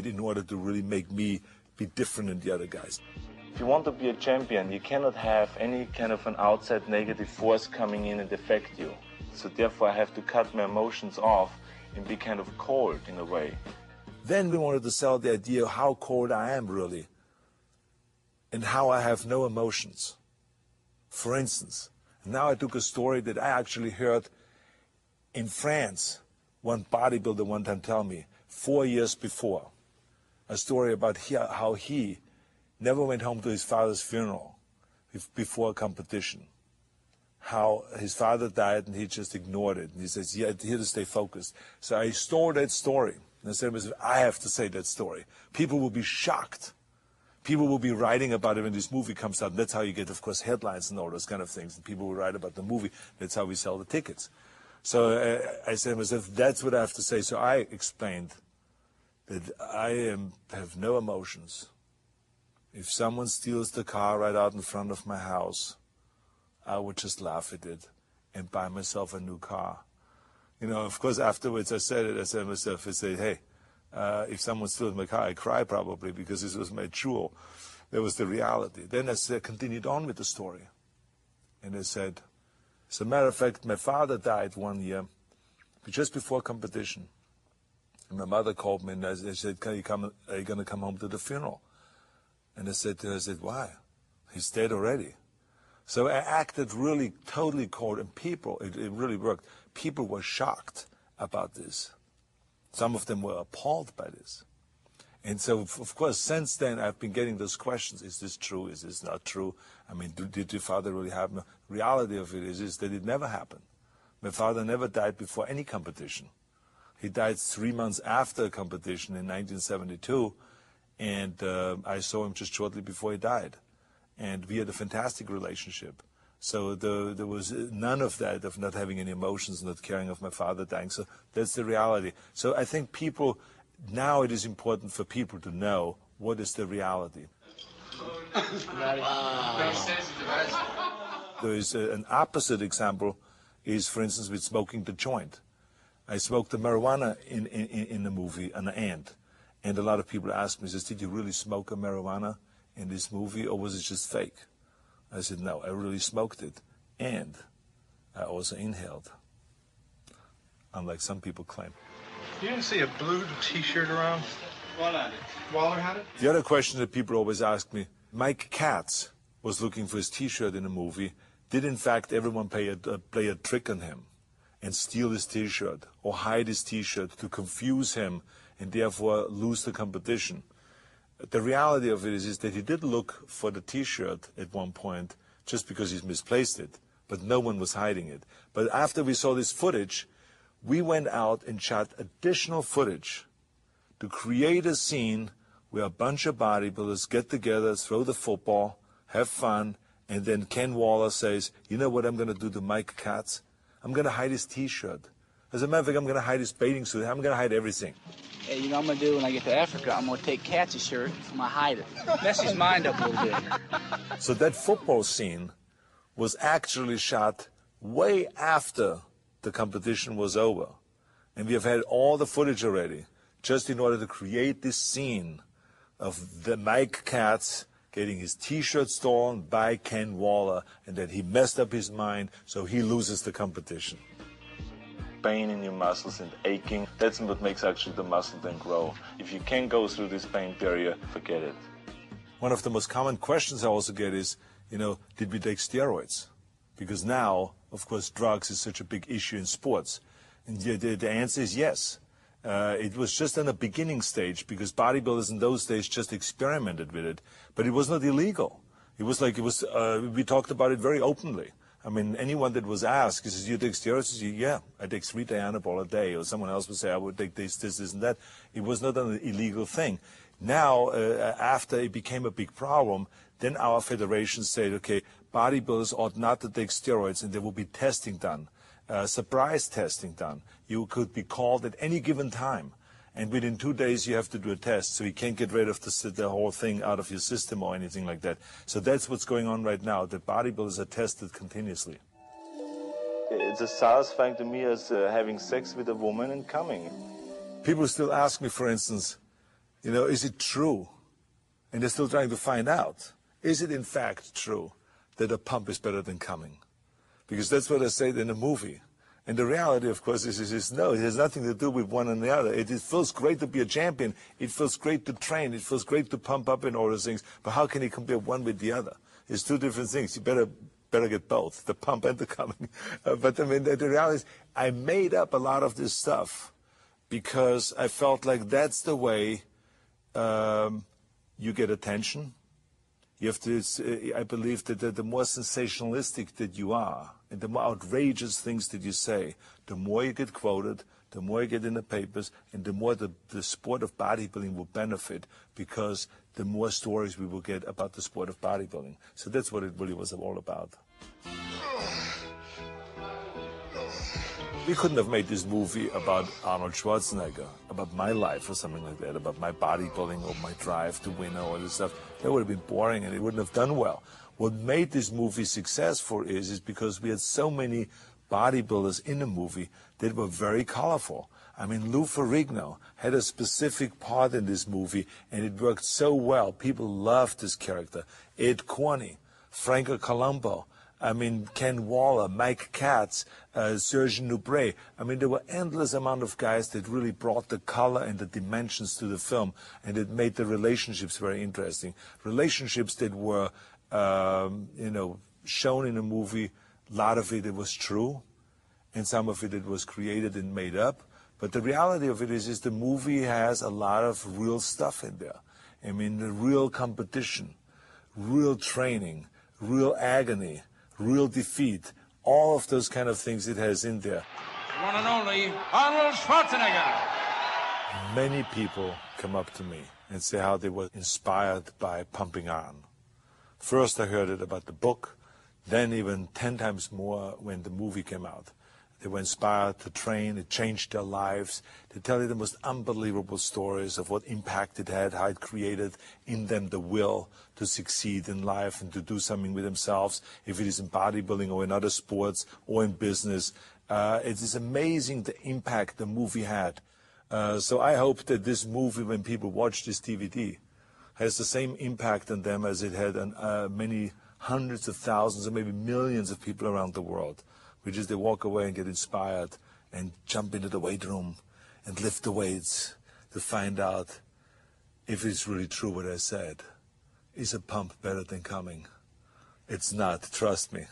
in order to really make me be different than the other guys. If you want to be a champion, you cannot have any kind of an outside negative force coming in and affect you. So therefore I have to cut my emotions off and be kind of cold in a way. Then we wanted to sell the idea of how cold I am really and how I have no emotions. For instance, now I took a story that I actually heard in France, one bodybuilder one time tell me, 4 years before, a story about how he never went home to his father's funeral before a competition. How his father died and he just ignored it. And he says, yeah, here to stay focused. So I stole that story. And I said, I have to say that story. People will be shocked. People will be writing about it when this movie comes out. That's how you get, of course, headlines and all those kind of things. And people will write about the movie. That's how we sell the tickets. So I said to myself, that's what I have to say. So I explained that I have no emotions. If someone steals the car right out in front of my house, I would just laugh at it and buy myself a new car. You know, of course, afterwards I said to myself, I said, hey, if someone steals my car, I cry probably because this was my jewel. That was the reality. Then I continued on with the story. And I said, as a matter of fact, my father died one year, just before competition. And my mother called me and I said, are you going to come home to the funeral? And I said to her, why? He's dead already. So I acted really totally cold, and people, it really worked. People were shocked about this. Some of them were appalled by this. And so, of course, since then, I've been getting those questions. Is this true? Is this not true? I mean, did your father really happen? The reality of it is that it never happened. My father never died before any competition. He died 3 months after a competition in 1972, and I saw him just shortly before he died. And we had a fantastic relationship. So there was none of that, of not having any emotions, not caring of my father dying. So that's the reality. So I think people, now it is important for people to know what is the reality. There is an opposite example is, for instance, with smoking the joint. I smoked the marijuana in the movie, an ant. And a lot of people ask me, did you really smoke a marijuana in this movie, or was it just fake? I said, no, I really smoked it. And I also inhaled, unlike some people claim. You didn't see a blue T-shirt around? Waller had it? The other question that people always ask me, Mike Katz was looking for his T-shirt in a movie. Did, in fact, everyone play a trick on him and steal his T-shirt or hide his T-shirt to confuse him and therefore lose the competition? The reality of it is that he did look for the T-shirt at one point just because he's misplaced it, but no one was hiding it. But after we saw this footage, we went out and shot additional footage to create a scene where a bunch of bodybuilders get together, throw the football, have fun, and then Ken Waller says, you know what I'm going to do to Mike Katz? I'm going to hide his T-shirt. As a matter of fact, I'm going to hide his bathing suit. I'm going to hide everything. Hey, you know what I'm going to do when I get to Africa? I'm going to take Katz's shirt, I'm going to hide it. Mess his mind up a little bit. So that football scene was actually shot way after the competition was over. And we have had all the footage already, just in order to create this scene of the Mike Katz getting his T-shirt stolen by Ken Waller, and that he messed up his mind, so he loses the competition. Pain in your muscles and aching, that's what makes actually the muscle then grow. If you can't go through this pain barrier, forget it. One of the most common questions I also get is, did we take steroids? Because now, of course, drugs is such a big issue in sports. And the answer is yes. It was just in the beginning stage because bodybuilders in those days just experimented with it. But it was not illegal. It was we talked about it very openly. I mean, anyone that was asked, he says, you take steroids? He says, yeah, I take 3 Dianabol a day. Or someone else would say, I would take this, and that. It was not an illegal thing. Now, after it became a big problem, then our federation said, okay, bodybuilders ought not to take steroids, and there will be testing done, surprise testing done. You could be called at any given time. And within 2 days, you have to do a test, so you can't get rid of the whole thing out of your system or anything like that. So that's what's going on right now. The bodybuilders are tested continuously. It's as satisfying to me as having sex with a woman and coming. People still ask me, for instance, You know, is it true? And they're still trying to find out. Is it in fact true that a pump is better than coming? Because that's what I said in the movie. And the reality, of course, is no, it has nothing to do with one and the other. It feels great to be a champion. It feels great to train. It feels great to pump up and all those things. But how can you compare one with the other? It's two different things. You better get both, the pump and the coming. But I mean, the reality is I made up a lot of this stuff because I felt like that's the way you get attention. You have to, I believe that the more sensationalistic that you are, and the more outrageous things that you say, the more you get quoted, the more you get in the papers, and the more the sport of bodybuilding will benefit, because the more stories we will get about the sport of bodybuilding. So that's what it really was all about. We couldn't have made this movie about Arnold Schwarzenegger, about my life or something like that, about my bodybuilding or my drive to win or all this stuff. That would have been boring and it wouldn't have done well. What made this movie successful is because we had so many bodybuilders in the movie that were very colorful. I mean, Lou Ferrigno had a specific part in this movie and it worked so well. People loved this character. Ed Corney, Franco Colombo, I mean, Ken Waller, Mike Katz, Serge Nubret. I mean, there were endless amount of guys that really brought the color and the dimensions to the film, and it made the relationships very interesting. Relationships that were, you know, shown in the movie. A lot of it was true, and some of it was created and made up. But the reality of it is the movie has a lot of real stuff in there. I mean, the real competition, real training, real agony, real defeat, all of those kind of things it has in there. One and only Arnold Schwarzenegger. Many people come up to me and say how they were inspired by Pumping Iron. First I heard it about the book, then even 10 times more when the movie came out. They were inspired to train, it changed their lives. They tell you the most unbelievable stories of what impact it had, how it created in them the will to succeed in life and to do something with themselves, if it is in bodybuilding or in other sports or in business. It is amazing the impact the movie had. So I hope that this movie, when people watch this DVD, has the same impact on them as it had on many hundreds of thousands or maybe millions of people around the world. Which is they walk away and get inspired and jump into the weight room and lift the weights to find out if it's really true what I said. Is a pump better than coming? It's not, trust me.